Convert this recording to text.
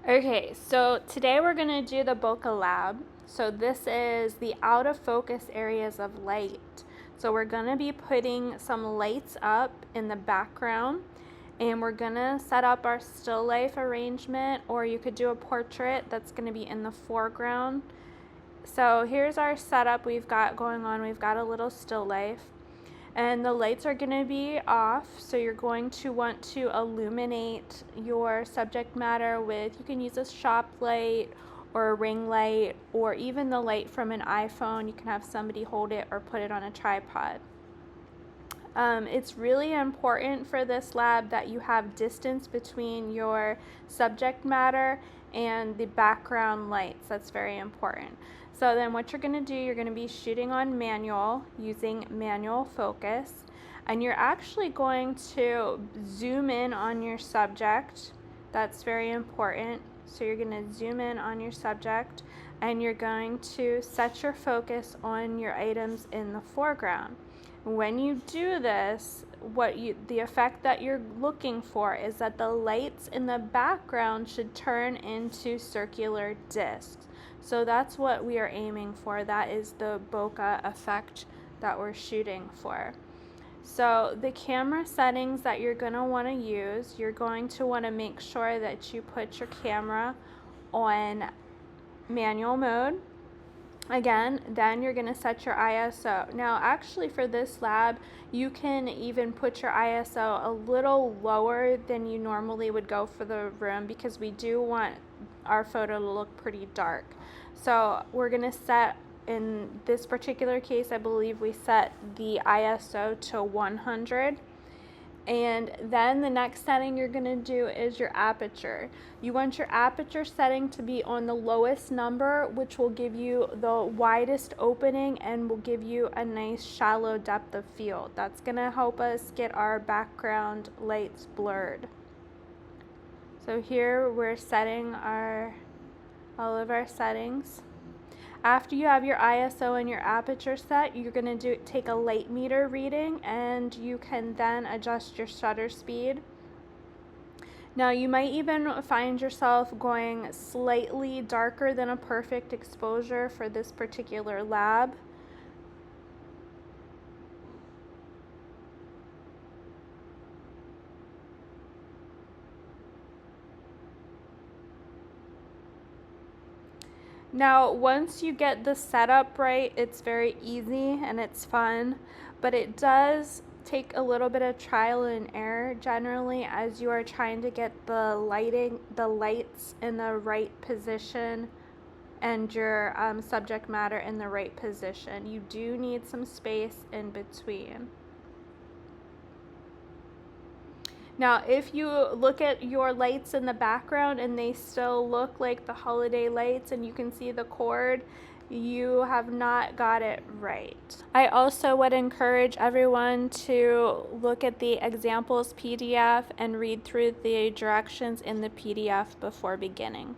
Okay, so today we're going to do the Bokeh Lab. So this is the out of focus areas of light. So we're going to be putting some lights up in the background, and we're going to set up our still life arrangement, or you could do a portrait that's going to be in the foreground. So here's our setup we've got going on. We've got a little still life. And the lights are going to be off, so you're going to want to illuminate your subject matter with, you can use a shop light or a ring light, or even the light from an iPhone. You can have somebody hold it or put it on a tripod. It's really important for this lab that you have distance between your subject matter and the background lights. That's very important. So then what you're going to do, you're going to be shooting on manual using manual focus, and you're actually going to zoom in on your subject. That's very important. So you're going to zoom in on your subject, and you're going to set your focus on your items in the foreground. When you do this, the effect that you're looking for is that the lights in the background should turn into circular discs. So that's what we are aiming for. That is the bokeh effect that we're shooting for. So the camera settings that you're going to want to use, you're going to want to make sure that you put your camera on manual mode. Again, then you're going to set your ISO. Now actually for this lab, you can even put your ISO a little lower than you normally would go for the room, because we do want our photo to look pretty dark. So we're going to set, in this particular case, I believe we set the ISO to 100. And then the next setting you're going to do is your aperture. You want your aperture setting to be on the lowest number, which will give you the widest opening and will give you a nice shallow depth of field. That's going to help us get our background lights blurred. So here we're setting all of our settings. After you have your ISO and your aperture set, you're going to take a light meter reading, and you can then adjust your shutter speed. Now you might even find yourself going slightly darker than a perfect exposure for this particular lab. Now, once you get the setup right, it's very easy and it's fun, but it does take a little bit of trial and error generally as you are trying to get the lights in the right position and your subject matter in the right position. You do need some space in between. Now, if you look at your lights in the background and they still look like the holiday lights and you can see the cord, you have not got it right. I also would encourage everyone to look at the examples PDF and read through the directions in the PDF before beginning.